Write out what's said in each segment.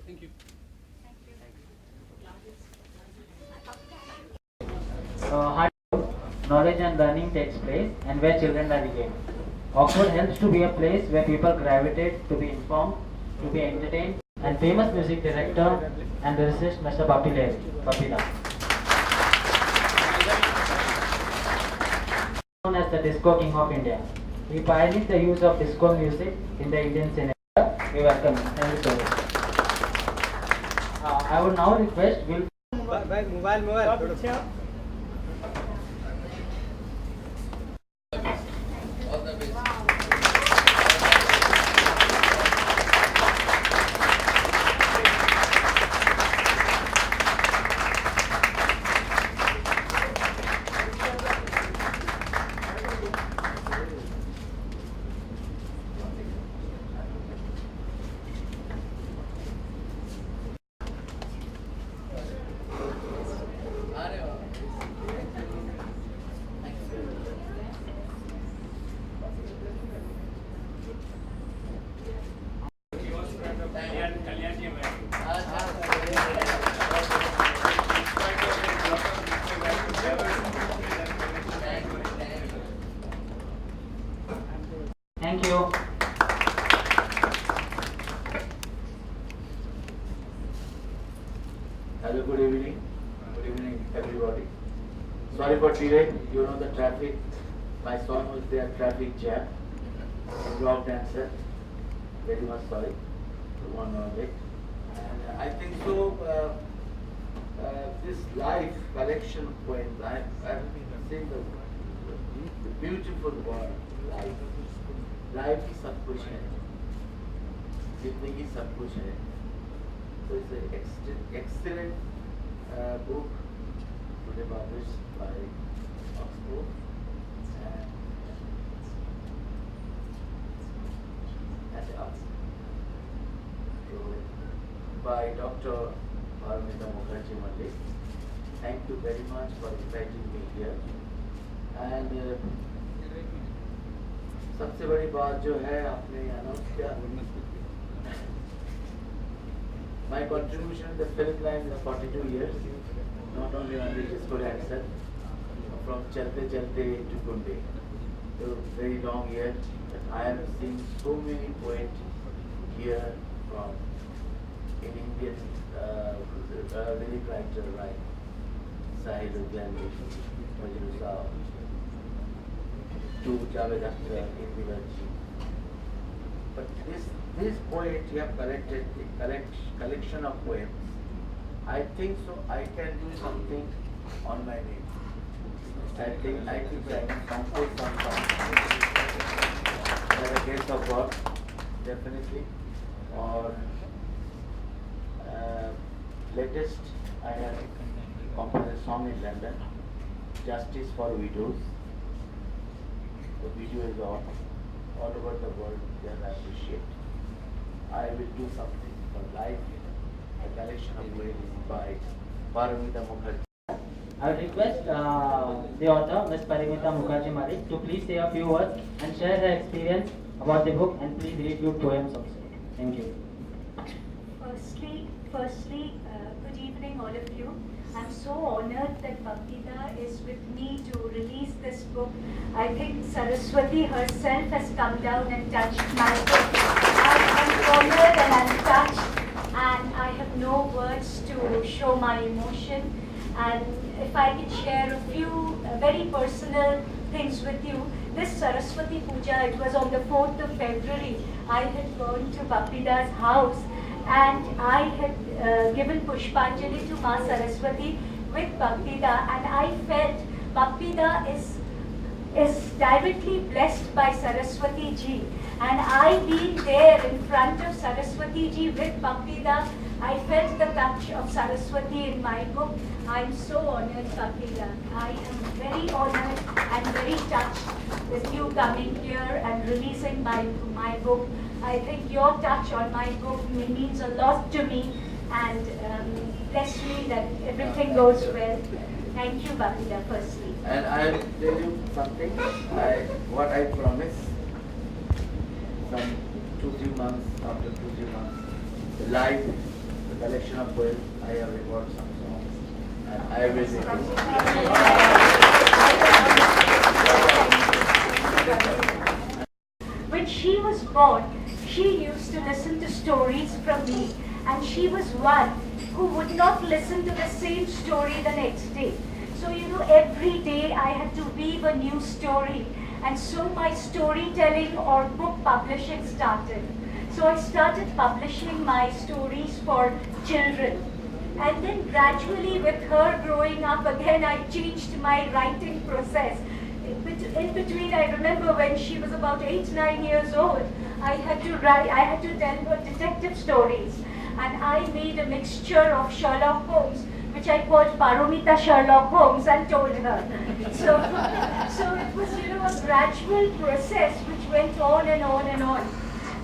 Thank you. Hard knowledge and learning takes place and where children are regained. Oxford helps to be a place where people gravitate to be informed, to be entertained, and famous music director and lyricist Mr. Papila, known as the Disco King of India. He pioneered the use of disco music in the Indian cinema. We welcome him. Thank you so much. I would now request Will. Mobile Thank you. Hello, good evening. Good evening, everybody. Sorry for delay. You know the traffic. My son was there, traffic jam. Rock dancer. Very much sorry. One hour late. And I think so. This life collection poems. I've seen the beautiful word life. Life is सब कुछ है. जिंदगी सब कुछ है. So it's an excellent book today published by Oxford and by Dr. Paramita Mukherjee Malik. Thank you very much for inviting me here. And सबसे बड़ी बात जो है आपने अनाउंस किया My contribution in the film line is 42 years, not only on the disco dancer, from Chalte Chalte to Kunde. So very long years, but I have seen so many poets here from in Indian lyric writer like Sahil Udjani, Majnu Saab, to Javed Akhtar, Indivaji. But this poet you have collected a collection of poems. I think so I can do something on my name. I think I can compose some songs. By the grace of God, definitely. Or latest I have composed a song in London, Justice for Widows. The video is all over the world, they are appreciate. I will do something for life, a collection of poems by Paramita Mukherjee. I would request the author, Ms. Paramita Mukherjee Malik, to please say a few words and share her experience about the book, and please read your poems also. Thank you. Firstly, good evening all of you. I'm so honored that Bhakti-da is with me to release this book. I think Saraswati herself has come down and touched my book. I'm honored and I'm touched, and I have no words to show my emotion. And if I can share a few very personal things with you, this Saraswati Puja, it was on the 4th of February. I had gone to Bhakti-da's house, and I had given Pushpanjali to Ma Saraswati with Bhakti-da, and I felt Bhakti-da is directly blessed by Saraswati ji. And I being there in front of Saraswati ji with Bhakti-da, I felt the touch of Saraswati in my book. I am so honored, Bhakti-da. I am very honored and very touched with you coming here and releasing my book. I think your touch on my book means a lot to me, and bless me that everything goes well. Thank you, Bhakti-da, firstly. And I will tell you something, what I promise, some 2-3 months, after 2-3 months, live collection of poems. I have recorded some songs, and I will be. When she was born, she used to listen to stories from me, and she was one who would not listen to the same story the next day. So, every day I had to weave a new story, and so my storytelling or book publishing started. So I started publishing my stories for children. And then gradually, with her growing up again, I changed my writing process. In between, I remember when she was about 8-9 years old, I had to tell her detective stories. And I made a mixture of Sherlock Holmes, which I called Paromita Sherlock Holmes, and told her. So it was, a gradual process which went on and on and on.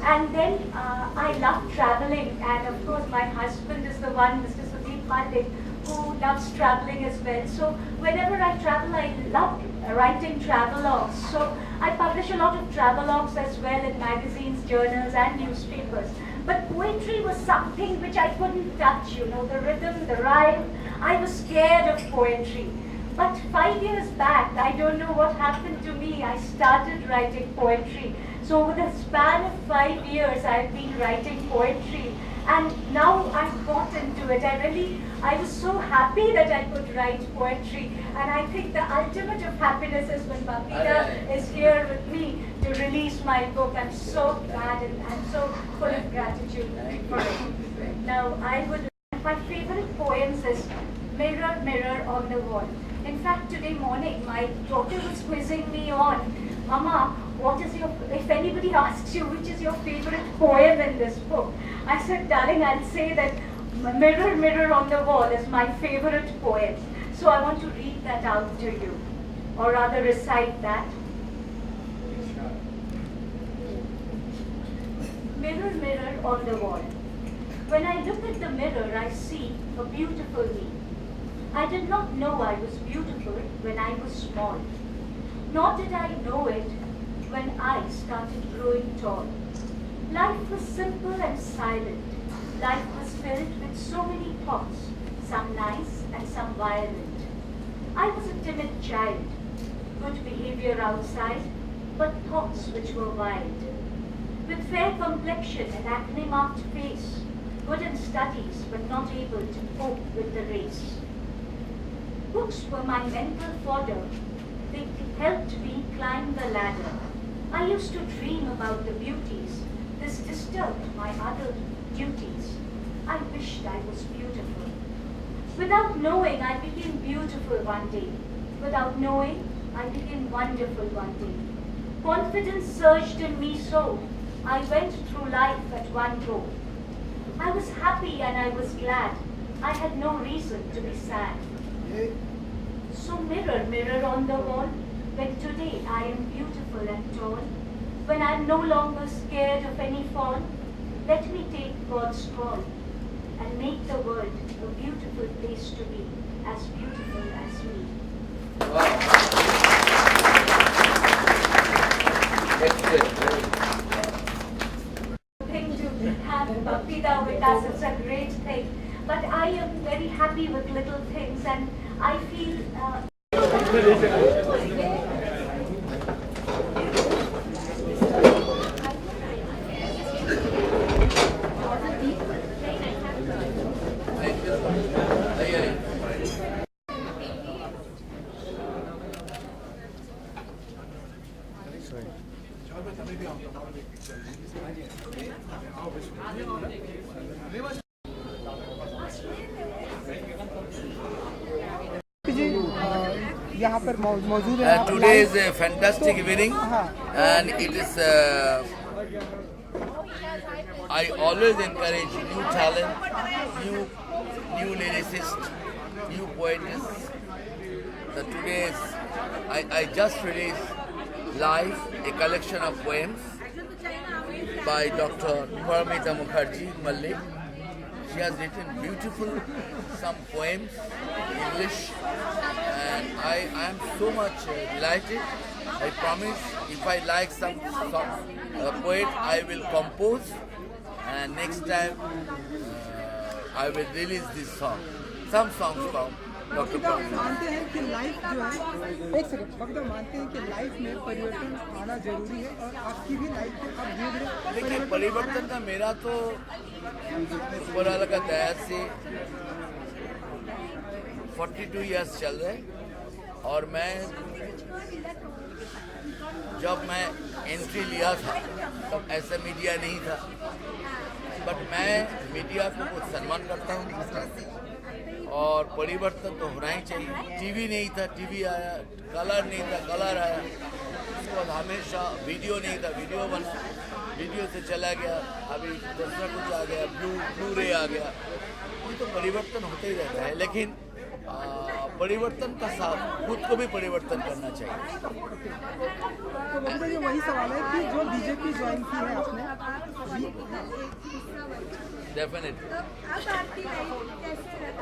And then I love traveling, and of course my husband is the one, Mr. Sudeep Pandit, who loves traveling as well. So whenever I travel, I love writing travelogues. So I publish a lot of travelogues as well in magazines, journals, and newspapers. But poetry was something which I couldn't touch, the rhythm, the rhyme. I was scared of poetry. But 5 years back, I don't know what happened to me, I started writing poetry. So over the span of 5 years, I've been writing poetry. And now I've got into it. I was so happy that I could write poetry. And I think the ultimate of happiness is when Babita is here with me to release my book. I'm so glad and I'm so full of gratitude for it. Now, my favorite poems is Mirror, Mirror on the Wall. In fact, today morning, my daughter was quizzing me on, Mama, if anybody asks you which is your favorite poem in this book, I said, darling, I'll say that Mirror, Mirror on the Wall is my favorite poem. So I want to read that out to you, or rather recite that. Mirror, mirror on the wall. When I look at the mirror, I see a beautiful me. I did not know I was beautiful when I was small. Nor did I know it when I started growing tall. Life was simple and silent. Life was filled with so many thoughts, some nice and some violent. I was a timid child, good behavior outside, but thoughts which were wild. With fair complexion and acne-marked face, good in studies but not able to cope with the race. Books were my mental fodder. They helped me climb the ladder. I used to dream about the beauties. This disturbed my other duties. I wished I was beautiful. Without knowing, I became beautiful one day. Without knowing, I became wonderful one day. Confidence surged in me so, I went through life at one go. I was happy and I was glad. I had no reason to be sad. So mirror, mirror on the wall, when today I am beautiful and tall, when I am no longer scared of any fall, let me take God's call and make the world a beautiful place to be, as beautiful as me. Wow. Excellent. Thing to have Babita with us, it's a great thing. But I am very happy with little things, and I feel यहाँ पर मौजूद है. Today is a fantastic evening, and it is. I always encourage new talent, new lyricists, new poets. Today I just released live a collection of poems by Dr. Paramita Mukherjee Mallik. She has written beautiful some poems in English, and I am so much delighted. I promise if I like some poet, I will compose, and next time I will release this song, some songs from Dr. Babita Paramita. मानते हैं कि life जो है, एक second, Babita मानते हैं कि life में परिवर्तन आना जरूरी है और आपकी भी लाइफ में अब धीरे धीरे देखिए, परिवर्तन का मेरा तो ऊपर वाला का दया से 42 इयर्स चल रहे, और जब मैं एंट्री लिया था तब ऐसा मीडिया नहीं था, बट मैं मीडिया को बहुत सम्मान करता हूँ और परिवर्तन तो होना ही चाहिए। टीवी नहीं था, टीवी आया, कलर नहीं था, कलर आया, उसके बाद हमेशा वीडियो नहीं था, वीडियो बना, वीडियो से चला गया, अभी दूसरा कुछ आ गया, ब्लू रे आ गया। ये तो परिवर्तन होते ही रहता है, लेकिन परिवर्तन का साथ खुद को भी परिवर्तन करना चाहिए। तो बबीता ये वही सवाल है कि जो बीजेपी ज्वाइन की है आपने, डेफिनेटली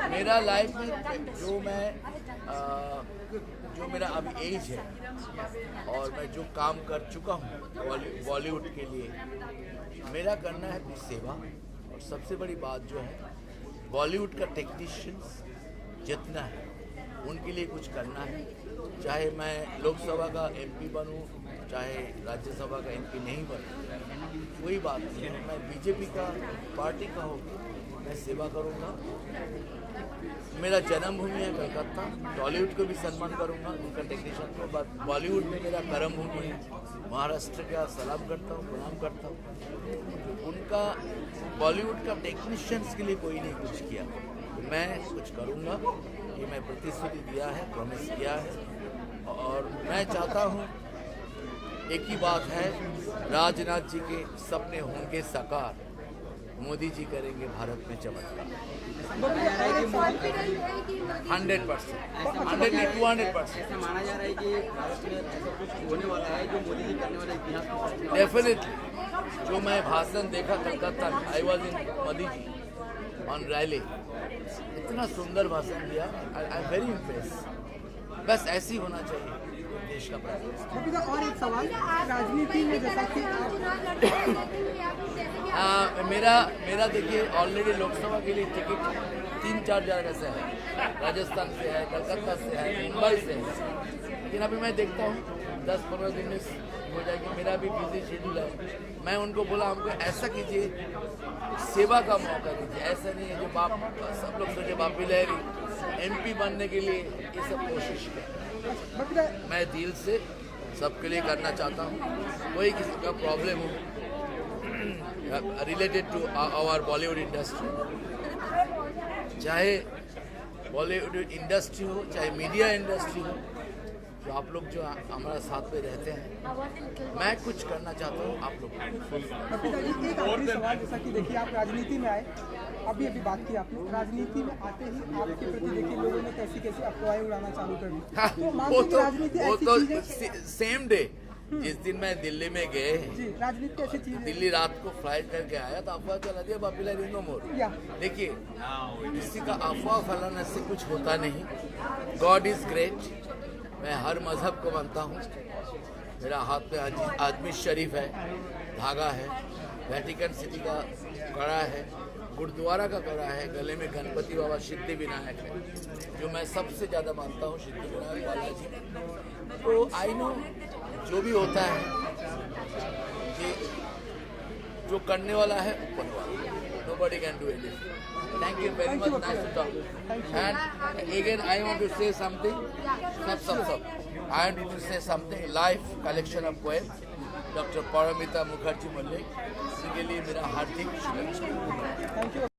मेरा लाइफ में जो मेरा अभी एज है और मैं जो काम कर चुका हूँ बॉलीवुड के लिए, मेरा करना है भी सेवा। और सबसे बड़ी बात जो है, बॉलीवुड का टेक्नीशियंस जितना है उनके लिए कुछ करना है। चाहे मैं लोकसभा का एमपी बनूं, चाहे राज्यसभा का एमपी नहीं बनूं, कोई बात नहीं है। मैं बीजेपी का पार्टी का होगा, मैं सेवा करूंगा। मेरा जन्मभूमि है कलकत्ता, टॉलीवुड को भी सम्मान करूंगा, उनका टेक्नीशियन को। बट बॉलीवुड में मेरा कर्म भूमि है, महाराष्ट्र का सलाम करता हूँ, प्रणाम करता हूँ। उनका बॉलीवुड का टेक्नीशियंस के लिए कोई नहीं कुछ किया, तो मैं कुछ करूंगा। ये मैं प्रतिश्रुति दिया है, प्रॉमिस किया है, और मैं चाहता हूँ एक ही बात है, राजनाथ जी के सपने होंगे साकार, मोदी जी करेंगे भारत में चमत्कार। 100%, 200%। ऐसा माना जा रहा है कि भारत में ऐसा कुछ होने वाला है जो मोदी जी करने वाले इतिहास को रचने वाला है। डेफिनेटली जो मैं भाषण देखा कलकत्ता में, I was in Modi ji on rally, इतना सुंदर भाषण दिया, आई एम वेरी इम्प्रेस। बस ऐसी होना चाहिए देश का प्रयास। बबीता और एक सवाल, राजनीति में जैसा कि मेरा देखिए ऑलरेडी लोकसभा के लिए टिकट 3-4 जगह से है, राजस्थान से है, कलकत्ता से है, मुंबई से है, लेकिन अभी मैं देखता हूँ 10-15 दिन में हो जाएगी। मेरा भी बिजी शेड्यूल है। मैं उनको बोला हमको ऐसा कीजिए, सेवा का मौका दीजिए। ऐसा नहीं है जो सब लोग सोचे बापी लहरी एमपी बनने के लिए ये सब कोशिश करें। मैं दिल से सबके लिए करना चाहता हूँ। कोई किसी का प्रॉब्लम हो related to our Bollywood industry, चाहे बॉलीवुड इंडस्ट्री हो, चाहे मीडिया इंडस्ट्री हो, जो आप लोग जो हमारे साथ में रहते हैं, मैं कुछ करना चाहता हूँ आप लोग। बबीता जी एक आखिरी सवाल, जैसा कि देखिए आप राजनीति में आए, अभी बात की आपने, राजनीति में आते ही आपके प्रति देखिए लोगों ने कैसी अफवाहें उड़ाना चालू कर दी। तो मानते हैं कि राजनीति ऐसी चीज है, सेम डे जिस दिन मैं दिल्ली में गए, जी राजनीति ऐसी चीज है, दिल्ली रात को फ्लाइट करके आया तो अफवाह चला दिया बापीला रिंगो मोर। देखिए, किसी का अफवाह फैलाने से कुछ होता नहीं। God is great. मैं हर मजहब को मानता हूँ। मेरा हाथ में आदमी शरीफ है, धागा है, वेटिकन सिटी का कड़ा है, गुरुद्वारा का कड़ा है, गले में गणपति बाबा सिद्धि विनायक है, जो मैं सबसे ज़्यादा मानता हूँ, सिद्धि विनायक बालाजी। तो आई नो जो भी होता है कि जो करने वाला है ऊपर वाला, nobody can do anything. Thank you very much. Nice to talk. And again, I want to say something. I want to say something. Live collection of poems. Dr. Paramita Mukherjee Mallik. इसके लिए मेरा हार्दिक शुभेच्छा।